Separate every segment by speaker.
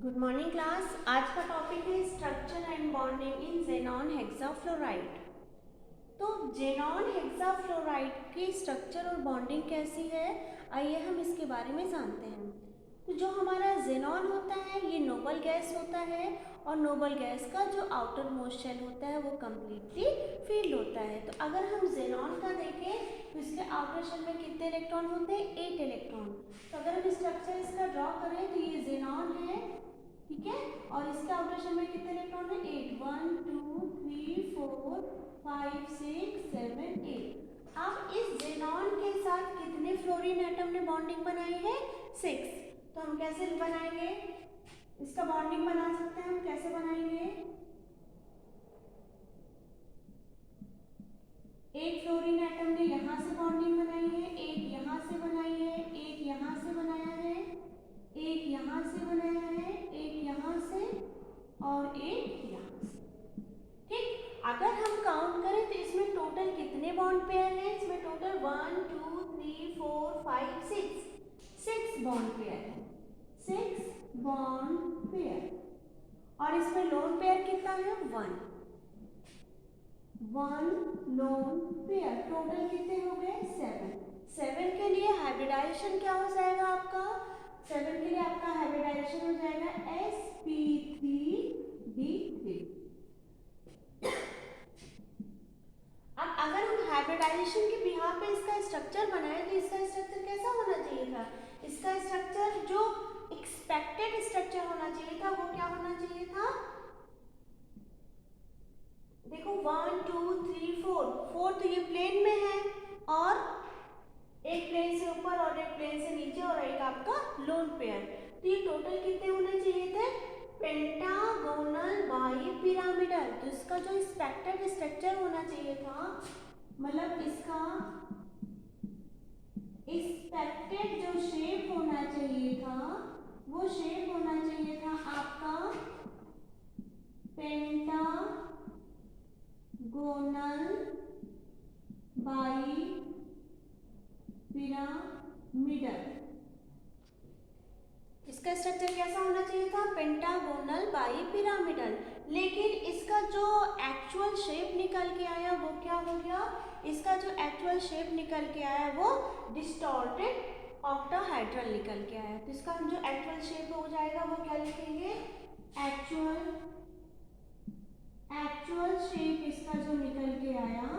Speaker 1: Good morning class. आज का topic है structure and bonding in xenon hexafluoride. तो ज़ेनॉन हेक्साफ्लोराइड की स्ट्रक्चर और बॉन्डिंग कैसी है, आइए हम इसके बारे में जानते हैं। तो जो हमारा ज़ेनॉन होता है ये नोबल गैस होता है और नोबल गैस का जो आउटर मोस्ट शेल होता है वो कम्प्लीटली फील्ड होता है। तो अगर हम ज़ेनॉन का देखें तो इसके आउटर शेल में कितने इलेक्ट्रॉन होते हैं? 8 इलेक्ट्रॉन। तो अगर हम स्ट्रक्चर इसका ड्रॉ करें तो ये ज़ेनॉन है, ठीक है, और इसके आउटर शेल में कितने इलेक्ट्रॉन है? 8। 1 2 3 4 5 6 7 8। अब इस ज़ेनॉन के साथ कितने फ्लोरीन एटम ने बॉन्डिंग बनाई है? 6। तो हम कैसे बनाएंगे इसका बॉन्डिंग? बना सकते हैं हम, कैसे बनाएंगे? एक फ्लोरीन एटम ने यहाँ से बॉन्डिंग बनाई है, एक यहाँ से बनाई है, एक यहाँ से बनाया है, एक यहाँ से बनाया है, एक यहाँ से और एक यहाँ से। ठीक, अगर हम काउंट करें तो इसमें टोटल कितने बॉन्ड पेयर हैं? इसमें टोटल 1 2 3 4 5 6 बॉन्ड पेयर है, 6 बॉन्ड पेयर। और इसमें लोन पेयर कितना है? 1 लोन पेयर। टोटल कितने हो गए? 7 के लिए हाइब्रिडाइजेशन क्या हो जाएगा आपका? 7 के लिए आपका हाइब्रिडाइजेशन हो जाएगा sp3d3। अब अगर हम हाइब्रिडाइजेशन के बिहाफ पे इसका स्ट्रक्चर बनाए तो इसका स्ट्रक्चर कैसा होना चाहिए था? इसका स्ट्रक्चर जो एक्सपेक्टेड स्ट्रक्चर होना चाहिए था वो क्या होना चाहिए था? देखो 1 2 3 4 तो ये प्लेन में है और एक प्लेन से ऊपर और एक प्लेन से नीचे और एक आपका लोन पेयर। तो ये टोटल कितने होने चाहिए थे? Pentagonal bipyramidal. तो इसका जो एक्सपेक्टेड स्ट्रक्चर होना चाहिए था, मतलब इसका एक्सपेक्टेड जो शेप होना चाहिए था वो शेप होना चाहिए था आपका पेंटागोनल बाइपिरामिडल। इसका स्ट्रक्चर कैसा होना चाहिए था? Pentagonal bipyramidal. लेकिन इसका जो एक्चुअल शेप निकल के आया वो क्या हो गया? इसका जो एक्चुअल शेप निकल के आया वो डिस्टॉर्टेड ऑक्टाहेड्रल निकल के आया। तो इसका जो एक्चुअल शेप हो जाएगा वो क्या लिखेंगे? एक्चुअल शेप इसका जो निकल के आया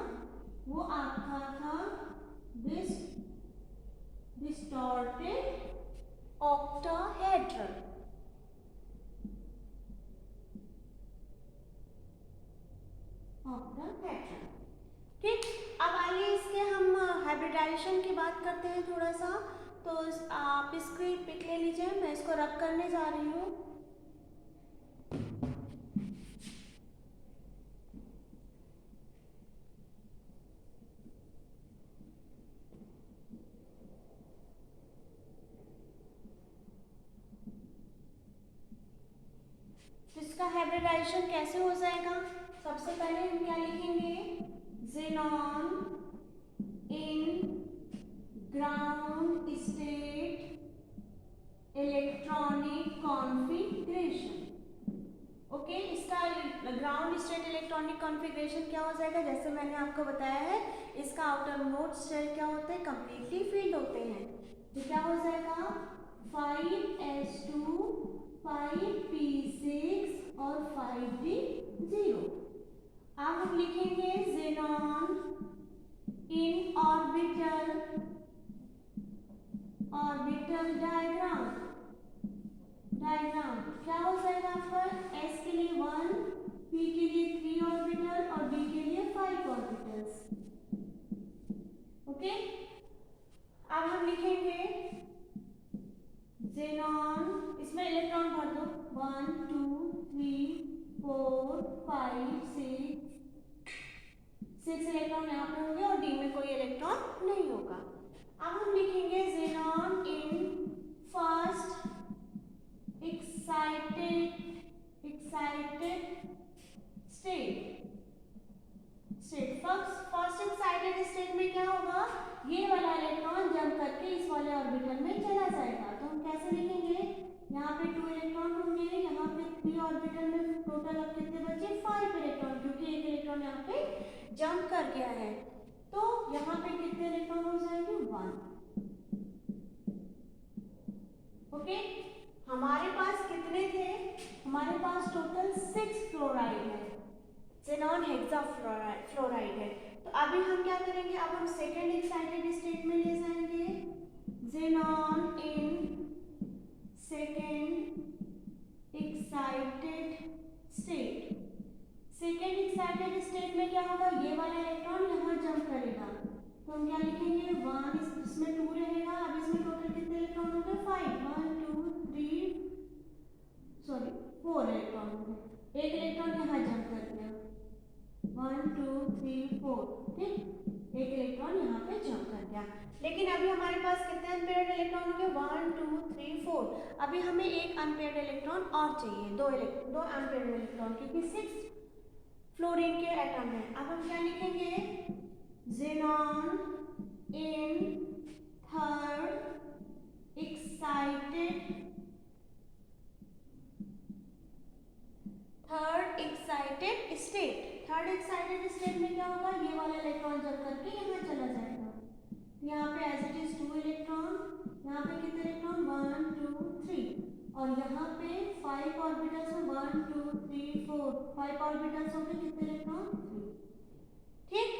Speaker 1: वो आपका था डिस्टॉर्टेड ऑक्टाहेड्रल। ठीक, अब आइए इसके हम हाइब्रिडाइजेशन की बात करते हैं थोड़ा सा। तो आप इसकी पिक ले लीजिए, मैं इसको रब करने जा रही हूँ। इसका हाइब्रिडाइजेशन कैसे हो जाएगा? सबसे पहले हम क्या लिखेंगे? Xenon in ground state electronic configuration. Okay, इसका ग्राउंड स्टेट इलेक्ट्रॉनिक कॉन्फ़िगरेशन क्या हो जाएगा? जैसे मैंने आपको बताया है, इसका आउटर मोस्ट शेल क्या होते हैं? कंप्लीटली फील्ड होते हैं। तो क्या हो जाएगा? 5s2 5p6 और 5d0। अब हम लिखेंगे ज़ेनॉन इन ऑर्बिटल डायग्राम क्या हो जाएगा आपका? s के लिए 1, p के लिए 3 ऑर्बिटल और d के लिए 5 ऑर्बिटल्स। ओके, अब हम लिखेंगे ज़ेनॉन, इसमें इलेक्ट्रॉन भर दो, 1 2 3 4 5 6 इलेक्ट्रॉन यहाँ पे होंगे और डी में कोई इलेक्ट्रॉन नहीं होगा। अब हम लिखेंगे xenon in first excited state. First excited state में क्या होगा? ये वाला इलेक्ट्रॉन जंप करके इस वाले ऑर्बिटल में चला जाएगा। तो हम कैसे लिखेंगे? यहाँ पे 2 इलेक्ट्रॉन होंगे, यहाँ पे जंप कर गया है, तो यहाँ पे कितने इलेक्ट्रॉन हो जाएंगे? 1। ओके, हमारे पास कितने थे? हमारे पास टोटल 6 फ्लोराइड है, ज़ेनॉन हेक्साफ्लोराइड है। तो अभी हम क्या करेंगे? अब हम सेकेंड एक्साइटेड स्टेट में ले जाएंगे, xenon in second excited state. Second excited state में क्या होगा? ये वाला इलेक्ट्रॉन यहाँ जंप करेगा, तो हम क्या लिखेंगे? 1, इसमें 2 रहेगा। अब इसमें टोटल कितने इलेक्ट्रॉन हो गए? 5, 1 2 3 4 इलेक्ट्रॉन हो गए। एक इलेक्ट्रॉन यहाँ जंप कर गया, 1 2 3 4, ठीक, एक इलेक्ट्रॉन यहाँ पे जंप कर गया। लेकिन अभी हमारे पास कितने अनपेयर्ड इलेक्ट्रॉन हो गए? 1 2 3 4। अभी हमें एक अनपेयर्ड इलेक्ट्रॉन और चाहिए, दो अनपेयर्ड इलेक्ट्रॉन, क्योंकि 6 फ्लोरीन के एटम है। अब हम क्या लिखेंगे? Xenon in third excited state. Third excited state में क्या होगा? ये वाला इलेक्ट्रॉन जब करके यहाँ चला जाएगा, यहाँ पे एज इट इज 2 इलेक्ट्रॉन, यहाँ पे कितने इलेक्ट्रॉन? 1 2 3, और यहाँ पे 5 ऑर्बिटल्स में 1 2 3 4, 5 ऑर्बिटल्स होंगे, कितने इलेक्ट्रॉन? 3। ठीक,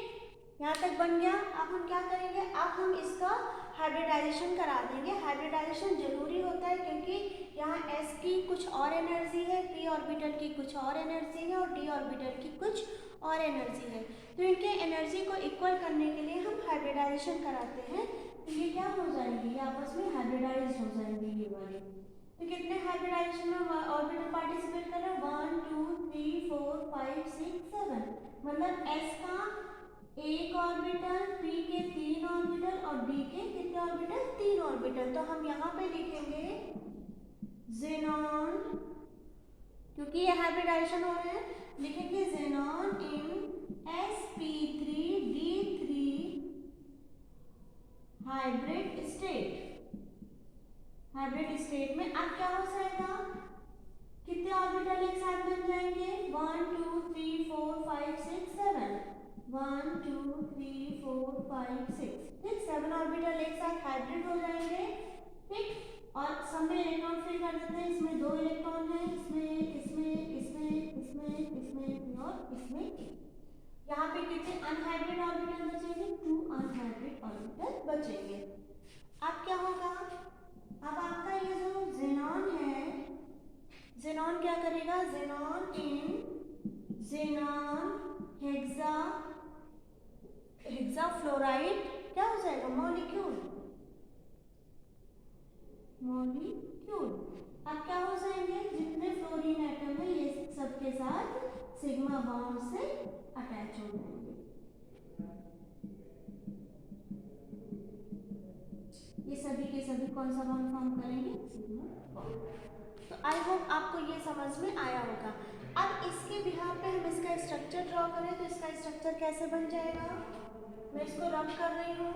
Speaker 1: यहाँ तक बन गया। अब हम क्या करेंगे? अब हम इसका हाइब्रिडाइजेशन करा देंगे। हाइब्रिडाइजेशन जरूरी होता है क्योंकि यहाँ s की कुछ और एनर्जी है, p ऑर्बिटल की कुछ और एनर्जी है, और d ऑर्बिटल की कुछ और एनर्जी है। तो इनके एनर्जी को इक्वल करने के लिए हम हाइब्रिडाइजेशन कराते हैं, तो ये क्या हो जाएंगे? ये आपस में हाइब्रिडाइज हो जाएंगे ये वाले। तो कितने हाइब्रिडाइजेशन में ऑर्बिटल पार्टिसिपेट कर रहे हैं? 1 2 3 4 5 6 7, मतलब s का एक ऑर्बिटल, p के 3 ऑर्बिटल और d के कितने ऑर्बिटल? 3 ऑर्बिटल। तो हम यहाँ पे लिखेंगे ज़ेनॉन, क्योंकि ये हाइब्रिडाइजेशन हो रहे हैं, लिखेंगे ज़ेनॉन इन sp3d3 हाइब्रिड स्टेट में अब क्या हो जाएगा? कितने ऑर्बिटल एक साथ बन जाएंगे? 1 2 3 4 5 6 7, 1 2 3 4 5 6, ठीक, 7 ऑर्बिटल एक साथ हाइब्रिड हो जाएंगे, ठीक। और सब में इलेक्ट्रॉन फ्री कर देते हैं। इसमें 2 इलेक्ट्रॉन है, इसमें और इसमें। यहाँ पे कितने अनहाइब्रिड ऑर्बिटल बचेंगे? 2 अनहाइब्रिड ऑर्बिटल बचेंगे। अब क्या होगा? अब आपका ये जो ज़ेनॉन है, ज़ेनॉन क्या करेगा? ज़ेनॉन हेक्साफ्लोराइड क्या हो जाएगा? मॉलिक्यूल। अब क्या हो जाएंगे? जितने फ्लोरीन एटम है ये सबके साथ सिग्मा बॉन्ड से अटैच हो जाएंगे। ये सभी के सभी कौन सा बॉन्ड फॉर्म करेंगे? Sigma bond. तो आई होप आपको ये समझ में आया होगा। अब इसके बिहार पे हम इसका स्ट्रक्चर ड्रॉ करें तो इसका स्ट्रक्चर कैसे बन जाएगा? मैं इसको रब कर रही हूँ।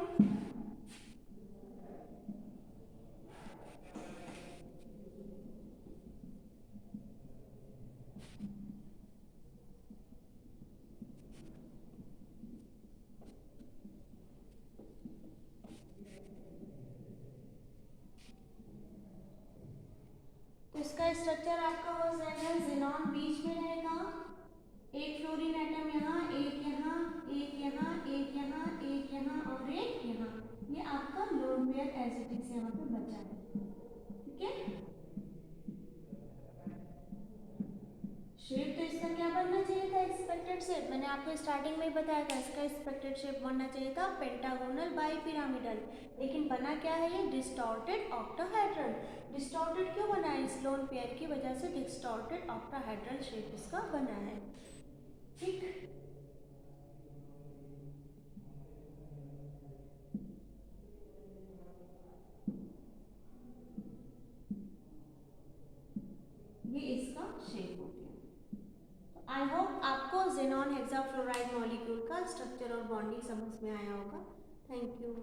Speaker 1: तो इसका स्ट्रक्चर आपका हो जाएगा, ज़ेनॉन बीच में रहेगा, एक फ्लोरीन एटम यहाँ, एक यहाँ, एक यहाँ, एक यहाँ, एक यहाँ और एक यहाँ। ये आपका loan payer as it is यहाँ पे बचा है, ठीक है। शेप तो इसका क्या बनना चाहिए था? Expected shape. मैंने आपको स्टार्टिंग में ही बताया था इसका एक्सपेक्टेड शेप बनना चाहिए था पेंटागोनल बाईपिरामिडल, लेकिन बना क्या है? ये डिस्टॉर्टेड ऑक्टाहेड्रल। डिस्टॉर्टेड क्यों बना है? इस लोन पेयर की वजह से डिस्टॉर्टेड ऑक्टाहेड्रल शेप इसका बना है, ठीक। ये इसका शेप हो गया। आई होप आपको ज़ेनॉन हेक्साफ्लोराइड मॉलिक्यूल का स्ट्रक्चर और बॉन्डिंग समझ में आया होगा। Thank you.